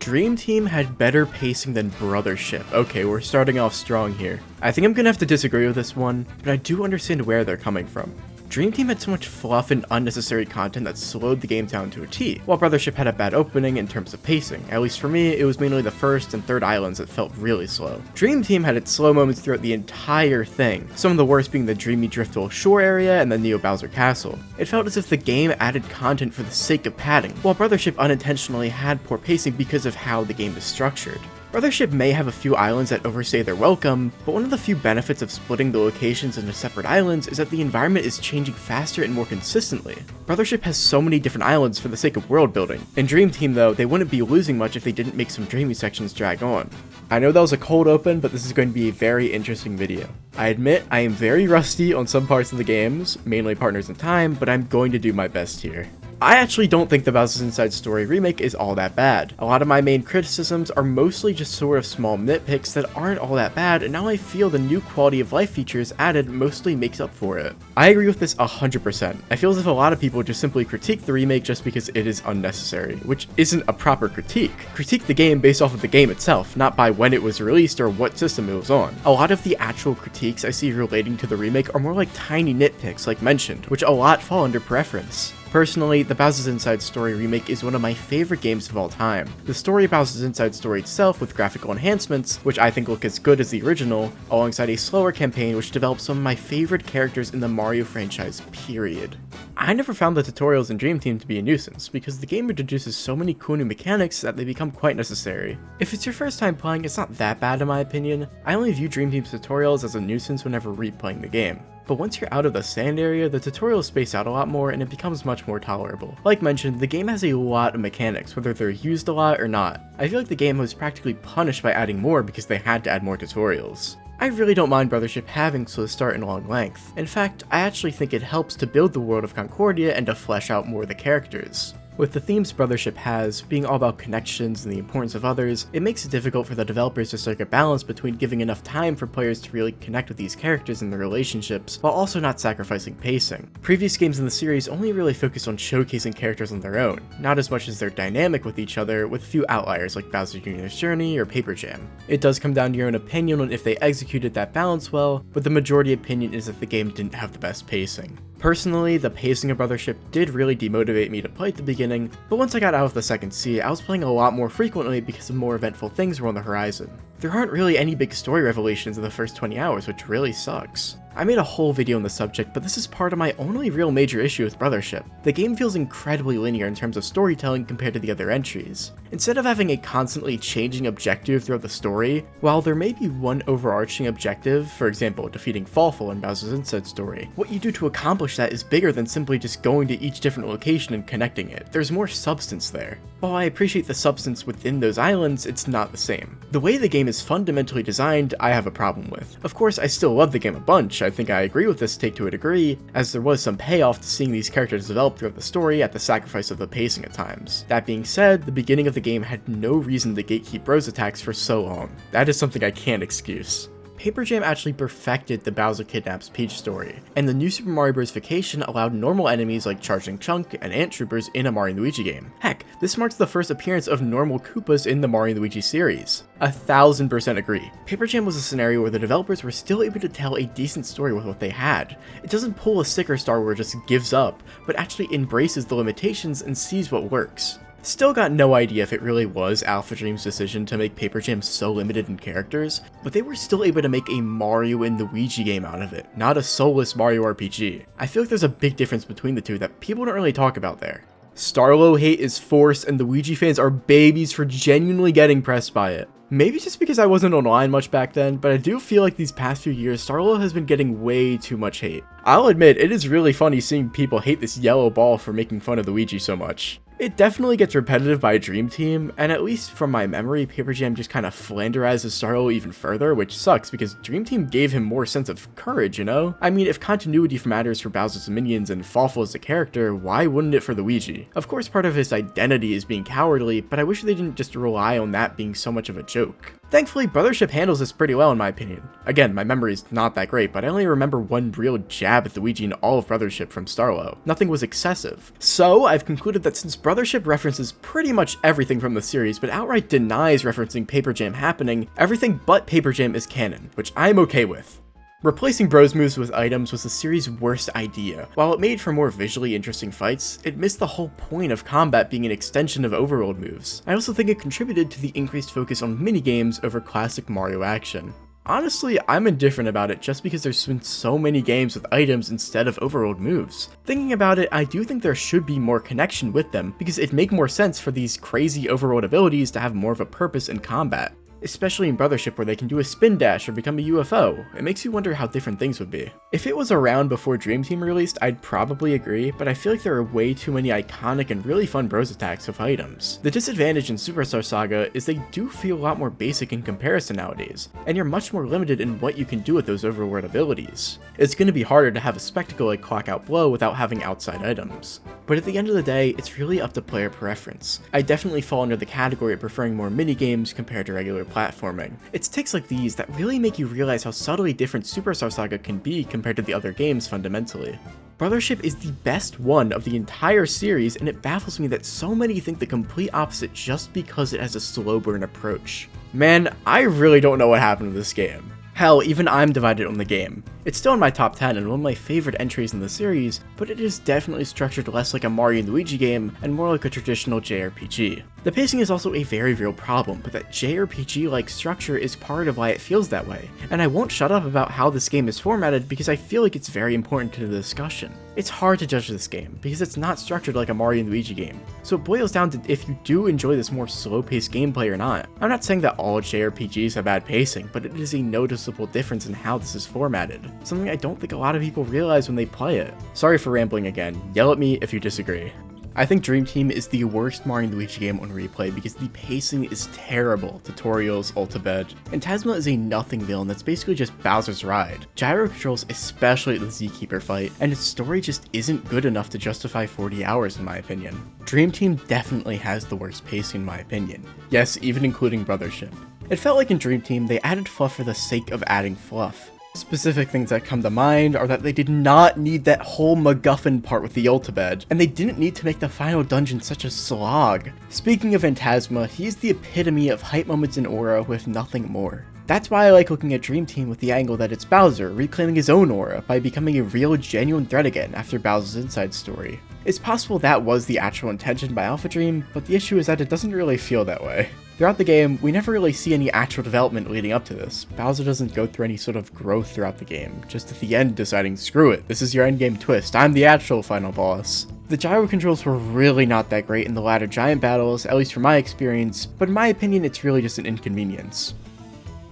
Dream Team had better pacing than Brothership. Okay, we're starting off strong here. I think I'm gonna have to disagree with this one, but I do understand where they're coming from. Dream Team had so much fluff and unnecessary content that slowed the game down to a T, while Brothership had a bad opening in terms of pacing. At least for me, it was mainly the first and third islands that felt really slow. Dream Team had its slow moments throughout the entire thing, some of the worst being the dreamy Driftwell Shore area and the Neo Bowser Castle. It felt as if the game added content for the sake of padding, while Brothership unintentionally had poor pacing because of how the game is structured. Brothership may have a few islands that overstay their welcome, but one of the few benefits of splitting the locations into separate islands is that the environment is changing faster and more consistently. Brothership has so many different islands for the sake of world building. In Dream Team though, they wouldn't be losing much if they didn't make some dreamy sections drag on. I know that was a cold open, but this is going to be a very interesting video. I admit I am very rusty on some parts of the games, mainly Partners in Time, but I'm going to do my best here. I actually don't think the Bowser's Inside Story remake is all that bad. A lot of my main criticisms are mostly just sort of small nitpicks that aren't all that bad, and now I feel the new quality of life features added mostly makes up for it. I agree with this 100%. I feel as if a lot of people just simply critique the remake just because it is unnecessary, which isn't a proper critique. Critique the game based off of the game itself, not by when it was released or what system it was on. A lot of the actual critiques I see relating to the remake are more like tiny nitpicks like mentioned, which a lot fall under preference. Personally, the Bowser's Inside Story remake is one of my favorite games of all time. The story of Bowser's Inside Story itself with graphical enhancements, which I think look as good as the original, alongside a slower campaign which develops some of my favorite characters in the Mario franchise, period. I never found the tutorials in Dream Team to be a nuisance, because the game introduces so many cool new mechanics that they become quite necessary. If it's your first time playing, it's not that bad in my opinion. I only view Dream Team's tutorials as a nuisance whenever replaying the game. But once you're out of the sand area, the tutorials space out a lot more and it becomes much more tolerable. Like mentioned, the game has a lot of mechanics, whether they're used a lot or not. I feel like the game was practically punished by adding more because they had to add more tutorials. I really don't mind Brothership having slow start and long length. In fact, I actually think it helps to build the world of Concordia and to flesh out more of the characters. With the themes Brothership has, being all about connections and the importance of others, it makes it difficult for the developers to strike a balance between giving enough time for players to really connect with these characters and their relationships, while also not sacrificing pacing. Previous games in the series only really focused on showcasing characters on their own, not as much as their dynamic with each other, with a few outliers like Bowser Jr.'s Journey or Paper Jam. It does come down to your own opinion on if they executed that balance well, but the majority opinion is that the game didn't have the best pacing. Personally, the pacing of Brothership did really demotivate me to play at the beginning, but once I got out of the second sea, I was playing a lot more frequently because of more eventful things were on the horizon. There aren't really any big story revelations in the first 20 hours, which really sucks. I made a whole video on the subject, but this is part of my only real major issue with Brothership. The game feels incredibly linear in terms of storytelling compared to the other entries. Instead of having a constantly changing objective throughout the story, while there may be one overarching objective, for example defeating Fawful in Bowser's Inside Story, what you do to accomplish that is bigger than simply just going to each different location and connecting it. There's more substance there. While I appreciate the substance within those islands, it's not the same. The way the game is fundamentally designed, I have a problem with. Of course, I still love the game a bunch. I think I agree with this take to a degree, as there was some payoff to seeing these characters develop throughout the story at the sacrifice of the pacing at times. That being said, the beginning of the game had no reason to gatekeep Rose attacks for so long. That is something I can't excuse. Paper Jam actually perfected the Bowser Kidnaps Peach story, and the new Super Mario Bros. Vacation allowed normal enemies like Charging Chunk and Ant Troopers in a Mario & Luigi game. Heck, this marks the first appearance of normal Koopas in the Mario & Luigi series. 1000% agree. Paper Jam was a scenario where the developers were still able to tell a decent story with what they had. It doesn't pull a sticker star where it just gives up, but actually embraces the limitations and sees what works. Still got no idea if it really was Alpha Dream's decision to make Paper Jam so limited in characters, but they were still able to make a Mario and Luigi game out of it, not a soulless Mario RPG. I feel like there's a big difference between the two that people don't really talk about there. Starlo hate is forced and the Luigi fans are babies for genuinely getting pressed by it. Maybe just because I wasn't online much back then, but I do feel like these past few years, Starlo has been getting way too much hate. I'll admit, it is really funny seeing people hate this yellow ball for making fun of Luigi so much. It definitely gets repetitive by Dream Team, and at least from my memory, Paper Jam just kind of flanderizes Starlo even further, which sucks because Dream Team gave him more sense of courage, you know? I mean, if continuity matters for Bowser's Minions and Fawful as a character, why wouldn't it for Luigi? Of course, part of his identity is being cowardly, but I wish they didn't just rely on that being so much of a joke. Thankfully, Brothership handles this pretty well in my opinion. Again, my memory's not that great, but I only remember one real jab at Luigi in all of Brothership from Starlo. Nothing was excessive. So, I've concluded that since Brothership references pretty much everything from the series, but outright denies referencing Paper Jam happening, everything but Paper Jam is canon, which I'm okay with. Replacing bros moves with items was the series' worst idea. While it made for more visually interesting fights, it missed the whole point of combat being an extension of overworld moves. I also think it contributed to the increased focus on minigames over classic Mario action. Honestly, I'm indifferent about it just because there's been so many games with items instead of overworld moves. Thinking about it, I do think there should be more connection with them, because it'd make more sense for these crazy overworld abilities to have more of a purpose in combat. Especially in Brothership where they can do a spin dash or become a UFO, it makes you wonder how different things would be. If it was around before Dream Team released, I'd probably agree, but I feel like there are way too many iconic and really fun bros attacks with items. The disadvantage in Superstar Saga is they do feel a lot more basic in comparison nowadays, and you're much more limited in what you can do with those overworld abilities. It's going to be harder to have a spectacle like Clock Out Blow without having outside items. But at the end of the day, it's really up to player preference. I definitely fall under the category of preferring more minigames compared to regular platforming. It's tics like these that really make you realize how subtly different Superstar Saga can be compared to the other games fundamentally. Brothership is the best one of the entire series, and it baffles me that so many think the complete opposite just because it has a slow burn approach. Man, I really don't know what happened with this game. Hell, even I'm divided on the game. It's still in my top 10 and one of my favorite entries in the series, but it is definitely structured less like a Mario and Luigi game and more like a traditional JRPG. The pacing is also a very real problem, but that JRPG-like structure is part of why it feels that way, and I won't shut up about how this game is formatted because I feel like it's very important to the discussion. It's hard to judge this game, because it's not structured like a Mario and Luigi game, so it boils down to if you do enjoy this more slow-paced gameplay or not. I'm not saying that all JRPGs have bad pacing, but it is a noticeable difference in how this is formatted, something I don't think a lot of people realize when they play it. Sorry for rambling again, yell at me if you disagree. I think Dream Team is the worst Mario & Luigi game on replay because the pacing is terrible. Tutorials, Ultabed, and Tasma is a nothing villain that's basically just Bowser's ride. Gyro controls, especially at the Z-Keeper fight, and its story just isn't good enough to justify 40 hours in my opinion. Dream Team definitely has the worst pacing in my opinion. Yes, even including Brothership. It felt like in Dream Team they added fluff for the sake of adding fluff. Specific things that come to mind are that they did not need that whole MacGuffin part with the Ultabed, and they didn't need to make the final dungeon such a slog. Speaking of Phantasma, he's the epitome of hype moments in aura with nothing more. That's why I like looking at Dream Team with the angle that it's Bowser reclaiming his own aura by becoming a real genuine threat again after Bowser's inside story. It's possible that was the actual intention by Alpha Dream, but the issue is that it doesn't really feel that way. Throughout the game, we never really see any actual development leading up to this. Bowser doesn't go through any sort of growth throughout the game, just at the end deciding, screw it, this is your endgame twist, I'm the actual final boss. The gyro controls were really not that great in the latter giant battles, at least from my experience, but in my opinion it's really just an inconvenience.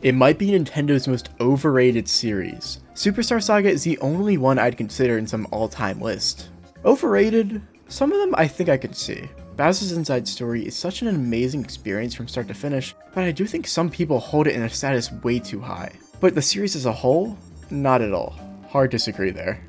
It might be Nintendo's most overrated series. Superstar Saga is the only one I'd consider in some all-time list. Overrated? Some of them I think I could see. Bowser's Inside Story is such an amazing experience from start to finish, but I do think some people hold it in a status way too high. But the series as a whole? Not at all. Hard disagree there.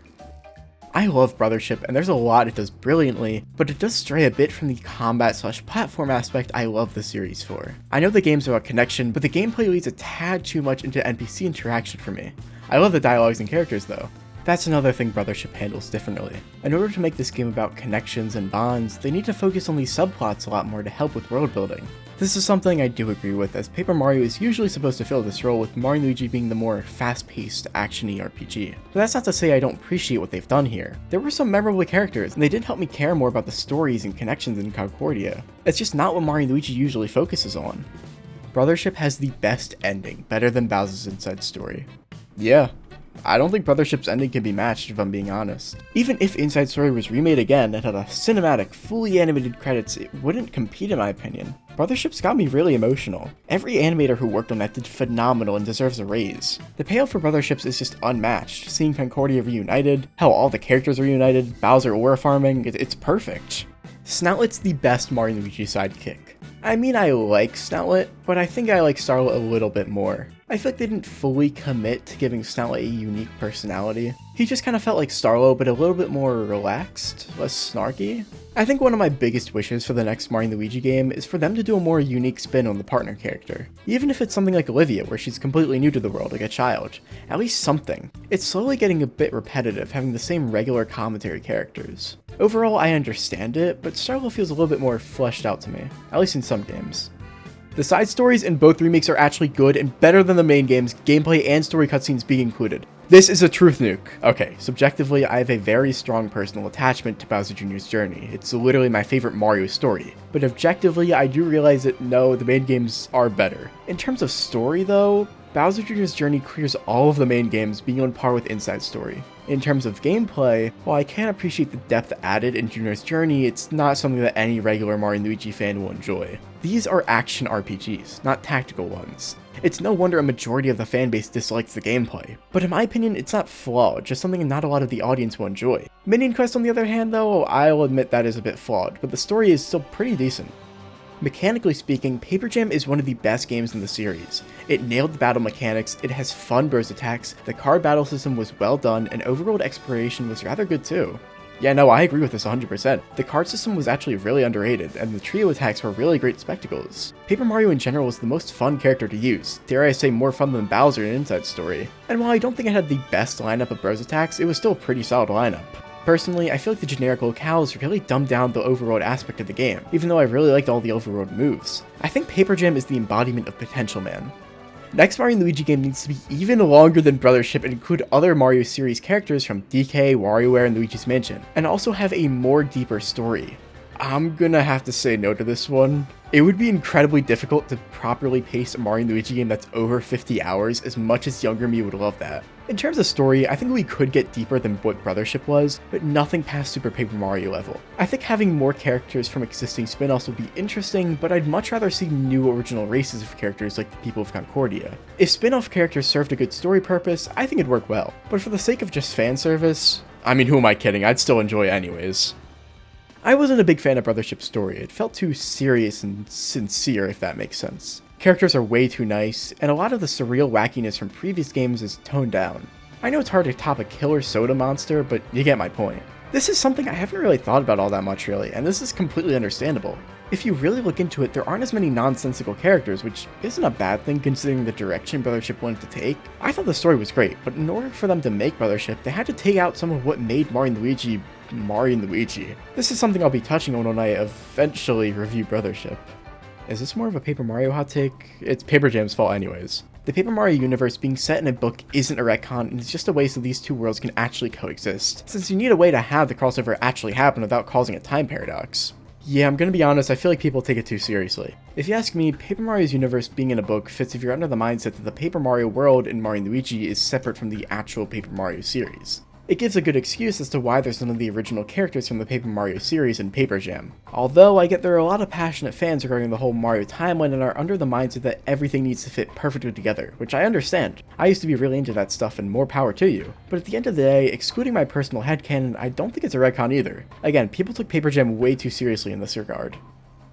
I love Brothership, and there's a lot it does brilliantly, but it does stray a bit from the combat/platform aspect I love the series for. I know the game's about connection, but the gameplay leads a tad too much into NPC interaction for me. I love the dialogues and characters though. That's another thing Brothership handles differently. In order to make this game about connections and bonds, they need to focus on these subplots a lot more to help with world building. This is something I do agree with, as Paper Mario is usually supposed to fill this role, with Mario & Luigi being the more fast-paced, action-y RPG. But that's not to say I don't appreciate what they've done here. There were some memorable characters, and they did help me care more about the stories and connections in Concordia. It's just not what Mario & Luigi usually focuses on. Brothership has the best ending, better than Bowser's Inside Story. Yeah. I don't think Brothership's ending can be matched if I'm being honest. Even if Inside Story was remade again and had a cinematic, fully animated credits, it wouldn't compete in my opinion. Brothership's got me really emotional. Every animator who worked on that did phenomenal and deserves a raise. The payoff for Brotherships is just unmatched. Seeing Concordia reunited, how all the characters are reunited, Bowser aura farming, it's perfect. Snoutlet's the best Mario & Luigi sidekick. I mean, I like Snoutlet, but I think I like Starlet a little bit more. I feel like they didn't fully commit to giving Snowlet a unique personality. He just kind of felt like Starlo, but a little bit more relaxed, less snarky. I think one of my biggest wishes for the next Mario & Luigi game is for them to do a more unique spin on the partner character. Even if it's something like Olivia, where she's completely new to the world, like a child. At least something. It's slowly getting a bit repetitive, having the same regular commentary characters. Overall, I understand it, but Starlo feels a little bit more fleshed out to me, at least in some games. The side stories in both remakes are actually good and better than the main games, gameplay and story cutscenes being included. This is a truth nuke. Okay, subjectively, I have a very strong personal attachment to Bowser Jr.'s journey. It's literally my favorite Mario story. But objectively, I do realize that no, the main games are better. In terms of story though, Bowser Jr.'s journey clears all of the main games, being on par with Inside Story. In terms of gameplay, while I can appreciate the depth added in Junior's journey, it's not something that any regular Mario & Luigi fan will enjoy. These are action RPGs, not tactical ones. It's no wonder a majority of the fanbase dislikes the gameplay. But in my opinion, it's not flawed, just something not a lot of the audience will enjoy. Minion Quest on the other hand though, I'll admit that is a bit flawed, but the story is still pretty decent. Mechanically speaking, Paper Jam is one of the best games in the series. It nailed the battle mechanics, it has fun burst attacks, the card battle system was well done, and overworld exploration was rather good too. Yeah, no, I agree with this 100%. The card system was actually really underrated, and the trio attacks were really great spectacles. Paper Mario in general was the most fun character to use, dare I say more fun than Bowser in Inside Story. And while I don't think it had the best lineup of burst attacks, it was still a pretty solid lineup. Personally, I feel like the generic locales really dumbed down the overworld aspect of the game, even though I really liked all the overworld moves. I think Paper Jam is the embodiment of potential, man. Next Mario & Luigi game needs to be even longer than Brothership and include other Mario series characters from DK, WarioWare, and Luigi's Mansion, and also have a more deeper story. I'm gonna have to say no to this one. It would be incredibly difficult to properly pace a Mario & Luigi game that's over 50 hours, as much as younger me would love that. In terms of story, I think we could get deeper than what Brothership was, but nothing past Super Paper Mario level. I think having more characters from existing spin-offs would be interesting, but I'd much rather see new original races of characters like the people of Concordia. If spin-off characters served a good story purpose, I think it'd work well. But for the sake of just fan service, I mean, who am I kidding? I'd still enjoy it anyways. I wasn't a big fan of Brothership's story. It felt too serious and sincere, if that makes sense. Characters are way too nice, and a lot of the surreal wackiness from previous games is toned down. I know it's hard to top a killer soda monster, but you get my point. This is something I haven't really thought about all that much really, and this is completely understandable. If you really look into it, there aren't as many nonsensical characters, which isn't a bad thing considering the direction Brothership wanted to take. I thought the story was great, but in order for them to make Brothership, they had to take out some of what made Mario & Luigi Mario & Luigi. This is something I'll be touching on when I eventually review Brothership. Is this more of a Paper Mario hot take? It's Paper Jam's fault anyways. The Paper Mario universe being set in a book isn't a retcon, and it's just a way so these two worlds can actually coexist, since you need a way to have the crossover actually happen without causing a time paradox. Yeah, I'm gonna be honest, I feel like people take it too seriously. If you ask me, Paper Mario's universe being in a book fits if you're under the mindset that the Paper Mario world in Mario & Luigi is separate from the actual Paper Mario series. It gives a good excuse as to why there's none of the original characters from the Paper Mario series in Paper Jam. Although I get there are a lot of passionate fans regarding the whole Mario timeline and are under the mindset that everything needs to fit perfectly together, which I understand. I used to be really into that stuff and more power to you. But at the end of the day, excluding my personal headcanon, I don't think it's a retcon either. Again, people took Paper Jam way too seriously in this regard.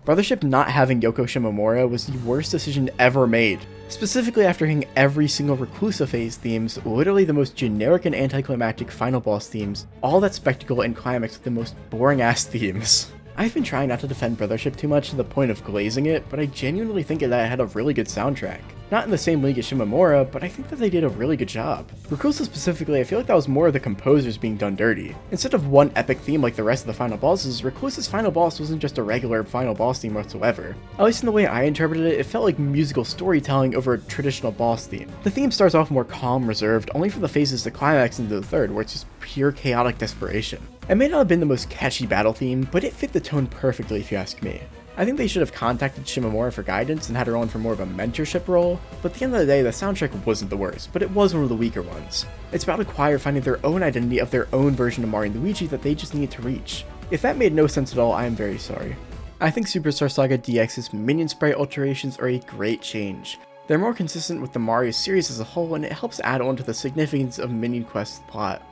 Brothership not having Yoko Shimomura was the worst decision ever made. Specifically after hearing every single Reclusa phase themes, literally the most generic and anticlimactic final boss themes, all that spectacle and climax with the most boring ass themes. I've been trying not to defend Brothership too much to the point of glazing it, but I genuinely think that it had a really good soundtrack. Not in the same league as Shimomura, but I think that they did a really good job. Reclusa specifically, I feel like that was more of the composers being done dirty. Instead of one epic theme like the rest of the final bosses, Reclusa's final boss wasn't just a regular final boss theme whatsoever. At least in the way I interpreted it, it felt like musical storytelling over a traditional boss theme. The theme starts off more calm, reserved, only for the phases to climax into the third, where it's just pure chaotic desperation. It may not have been the most catchy battle theme, but it fit the tone perfectly if you ask me. I think they should have contacted Shimomura for guidance and had her on for more of a mentorship role, but at the end of the day, the soundtrack wasn't the worst, but it was one of the weaker ones. It's about a choir finding their own identity of their own version of Mario & Luigi that they just need to reach. If that made no sense at all, I am very sorry. I think Superstar Saga DX's Minion sprite alterations are a great change. They're more consistent with the Mario series as a whole, and it helps add on to the significance of Minion Quest's plot.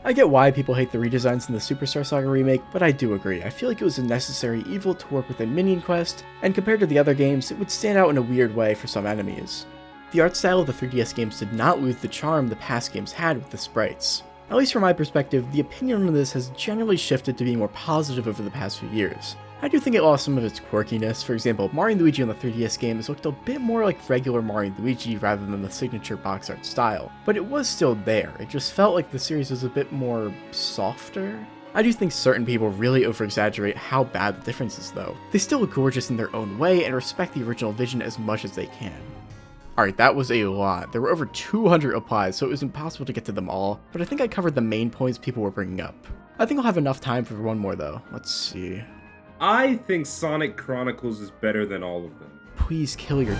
I get why people hate the redesigns in the Superstar Saga remake, but I do agree. I feel like it was a necessary evil to work within Minion Quest, and compared to the other games, it would stand out in a weird way for some enemies. The art style of the 3DS games did not lose the charm the past games had with the sprites. At least from my perspective, the opinion on this has generally shifted to being more positive over the past few years. I do think it lost some of its quirkiness. For example, Mario & Luigi on the 3DS games looked a bit more like regular Mario & Luigi rather than the signature box art style, but it was still there. It just felt like the series was a bit more softer. I do think certain people really over-exaggerate how bad the difference is though. They still look gorgeous in their own way and respect the original vision as much as they can. Alright, that was a lot. There were over 200 replies, so it was impossible to get to them all, but I think I covered the main points people were bringing up. I think I'll have enough time for one more though. Let's see. I think Sonic Chronicles is better than all of them. Please kill your...